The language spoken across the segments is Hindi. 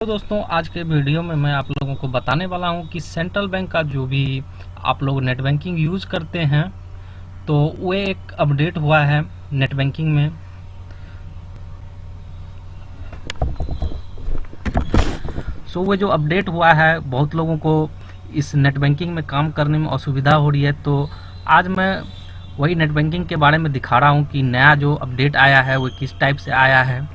तो दोस्तों, आज के वीडियो में मैं आप लोगों को बताने वाला हूं कि सेंट्रल बैंक का जो भी आप लोग नेट बैंकिंग यूज़ करते हैं, तो वो एक अपडेट हुआ है नेट बैंकिंग में। वो जो अपडेट हुआ है, बहुत लोगों को इस नेट बैंकिंग में काम करने में असुविधा हो रही है। तो आज मैं वही नेट बैंकिंग के बारे में दिखा रहा हूँ कि नया जो अपडेट आया है वो किस टाइप से आया है।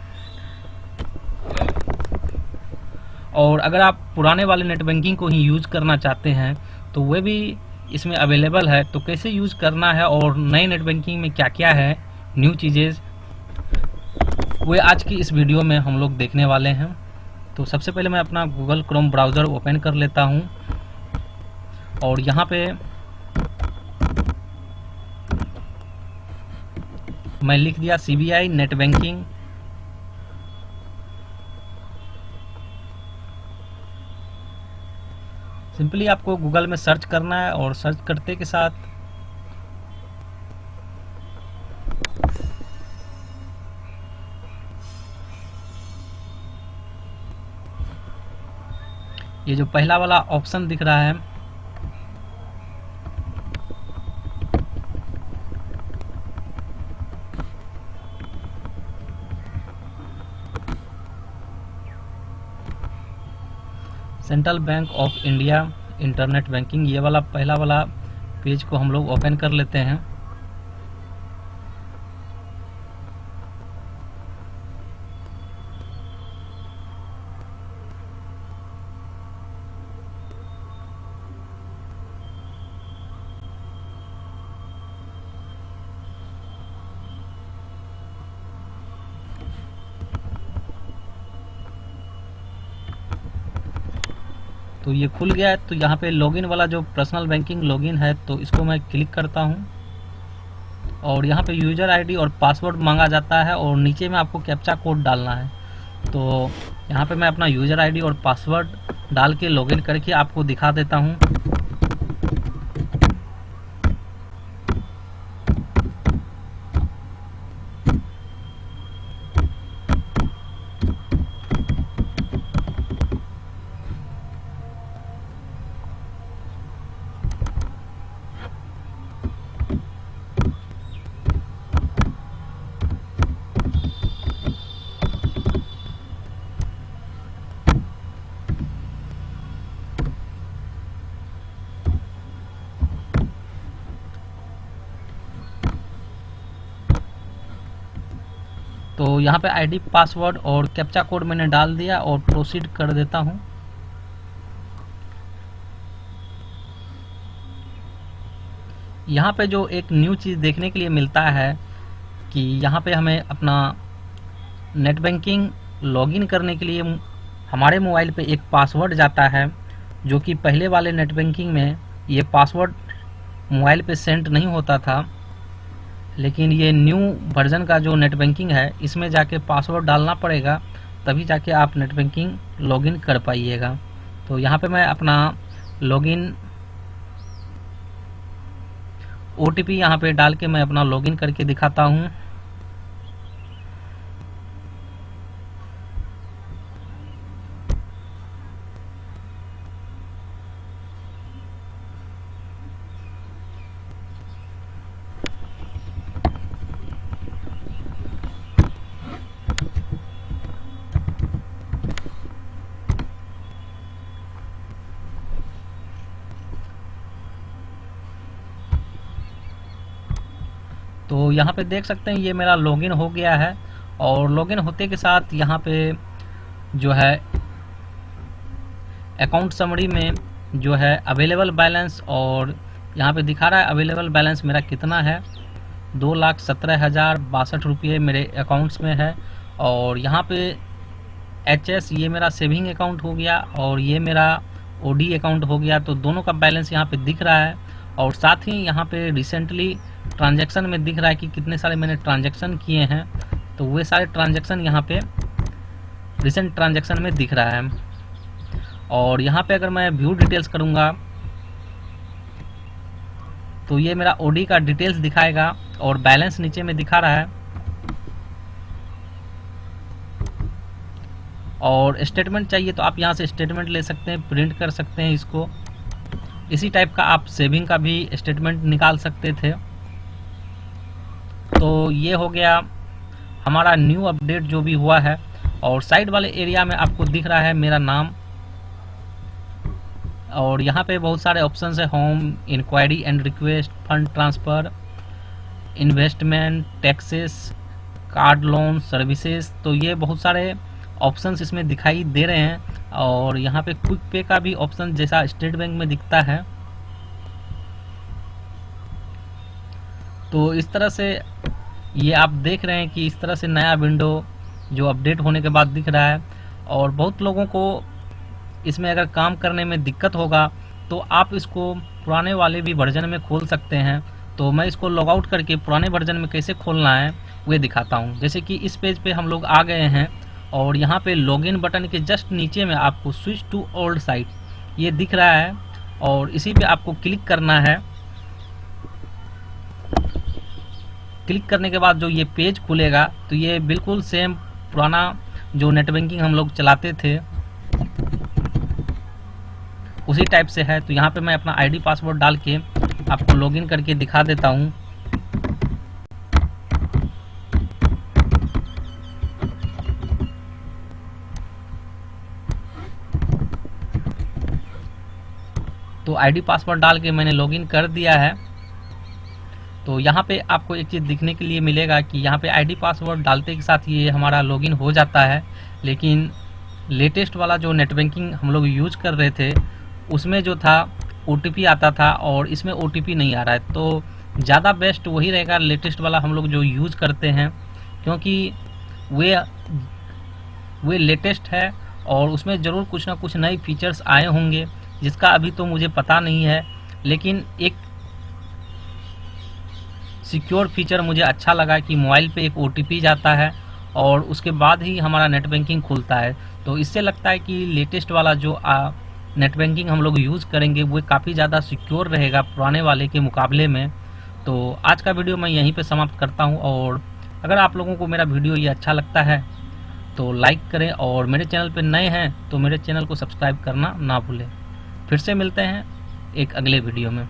और अगर आप पुराने वाले नेट बैंकिंग को ही यूज़ करना चाहते हैं तो वे भी इसमें अवेलेबल है। तो कैसे यूज़ करना है और नए नेट बैंकिंग में क्या क्या है न्यू चीज़ें, वे आज की इस वीडियो में हम लोग देखने वाले हैं। तो सबसे पहले मैं अपना गूगल क्रोम ब्राउज़र ओपन कर लेता हूं और यहाँ पे मैं लिख दिया CBI नेट बैंकिंग। सिंपली आपको गूगल में सर्च करना है और सर्च करते के साथ ये जो पहला वाला ऑप्शन दिख रहा है, central bank of India internet banking, ये वाला पहला वाला पेज को हम लोग ओपन कर लेते हैं। तो ये खुल गया है। तो यहाँ पे लॉगिन वाला जो पर्सनल बैंकिंग लॉगिन है, तो इसको मैं क्लिक करता हूँ और यहाँ पे यूज़र आईडी और पासवर्ड मांगा जाता है और नीचे में आपको कैप्चा कोड डालना है। तो यहाँ पे मैं अपना यूज़र आईडी और पासवर्ड डाल के लॉगिन करके आपको दिखा देता हूँ। तो यहाँ पे आईडी, पासवर्ड और कैप्चा कोड मैंने डाल दिया और प्रोसीड कर देता हूँ। यहाँ पे जो एक न्यू चीज़ देखने के लिए मिलता है कि यहाँ पे हमें अपना नेट बैंकिंग लॉगिन करने के लिए हमारे मोबाइल पे एक पासवर्ड जाता है, जो कि पहले वाले नेट बैंकिंग में ये पासवर्ड मोबाइल पे सेंड नहीं होता था। लेकिन ये न्यू वर्जन का जो नेट बैंकिंग है, इसमें जाके पासवर्ड डालना पड़ेगा, तभी जाके आप नेट बैंकिंग लॉगिन कर पाइएगा। तो यहाँ पे मैं अपना लॉगिन OTP यहाँ पे डाल के मैं अपना लॉगिन करके दिखाता हूँ। तो यहाँ पे देख सकते हैं ये मेरा लॉगिन हो गया है और लॉगिन होते के साथ यहाँ पे जो है अकाउंट समरी में जो है अवेलेबल बैलेंस, और यहाँ पे दिखा रहा है अवेलेबल बैलेंस मेरा कितना है, 2,17,062 रुपये मेरे अकाउंट्स में है। और यहाँ पे HS ये मेरा सेविंग अकाउंट हो गया और ये मेरा OD अकाउंट हो गया। तो दोनों का बैलेंस यहाँ पे दिख रहा है और साथ ही यहाँ पे रिसेंटली ट्रांजैक्शन में दिख रहा है कि कितने सारे मैंने ट्रांजैक्शन किए हैं। तो वे सारे ट्रांजैक्शन यहाँ पे रिसेंट ट्रांजैक्शन में दिख रहा है। और यहाँ पे अगर मैं व्यू डिटेल्स करूँगा तो ये मेरा OD का डिटेल्स दिखाएगा और बैलेंस नीचे में दिखा रहा है। और स्टेटमेंट चाहिए तो आप यहाँ से स्टेटमेंट ले सकते हैं, प्रिंट कर सकते हैं इसको। इसी टाइप का आप सेविंग का भी स्टेटमेंट निकाल सकते थे। तो ये हो गया हमारा न्यू अपडेट जो भी हुआ है। और साइड वाले एरिया में आपको दिख रहा है मेरा नाम, और यहाँ पे बहुत सारे ऑप्शंस है, home, enquiry and request, fund transfer, investment, taxes, card loan, services. तो ये बहुत सारे ऑप्शंस इसमें दिखाई दे रहे हैं। और यहाँ पे क्विक पे का भी ऑप्शन जैसा स्टेट बैंक में दिखता है। तो इस तरह से ये आप देख रहे हैं कि इस तरह से नया विंडो जो अपडेट होने के बाद दिख रहा है। और बहुत लोगों को इसमें अगर काम करने में दिक्कत होगा तो आप इसको पुराने वाले भी वर्जन में खोल सकते हैं। तो मैं इसको लॉग आउट करके पुराने वर्जन में कैसे खोलना है वो दिखाता हूँ। जैसे कि इस पेज पे हम लोग आ गए हैं और यहाँ पे लॉगिन बटन के जस्ट नीचे में आपको स्विच टू ओल्ड साइट ये दिख रहा है, और इसी पे आपको क्लिक करना है। क्लिक करने के बाद जो ये पेज खुलेगा तो ये बिल्कुल सेम पुराना जो नेट बैंकिंग हम लोग चलाते थे उसी टाइप से है। तो यहाँ पे मैं अपना आईडी पासवर्ड डाल के आपको लॉगिन करके दिखा देता हूँ। तो आईडी पासवर्ड डाल के मैंने लॉगिन कर दिया है। तो यहाँ पे आपको एक चीज़ दिखने के लिए मिलेगा कि यहाँ पे आईडी पासवर्ड डालते के साथ ये हमारा लॉगिन हो जाता है। लेकिन लेटेस्ट वाला जो नेट बैंकिंग हम लोग यूज कर रहे थे उसमें जो था OTP आता था, और इसमें OTP नहीं आ रहा है। तो ज़्यादा बेस्ट वही रहेगा लेटेस्ट वाला हम लोग जो यूज़ करते हैं, क्योंकि वे लेटेस्ट है और उसमें ज़रूर कुछ ना कुछ नए फीचर्स आए होंगे जिसका अभी तो मुझे पता नहीं है। लेकिन एक सिक्योर फीचर मुझे अच्छा लगा कि मोबाइल पे एक OTP जाता है और उसके बाद ही हमारा नेट बैंकिंग खुलता है। तो इससे लगता है कि लेटेस्ट वाला जो नेट बैंकिंग हम लोग यूज़ करेंगे वो काफ़ी ज़्यादा सिक्योर रहेगा पुराने वाले के मुकाबले में। तो आज का वीडियो मैं यहीं पे समाप्त करता हूँ। और अगर आप लोगों को मेरा वीडियो ये अच्छा लगता है तो लाइक करें, और मेरे चैनल पे नए हैं तो मेरे चैनल को सब्सक्राइब करना ना भूलें। फिर से मिलते हैं एक अगले वीडियो में।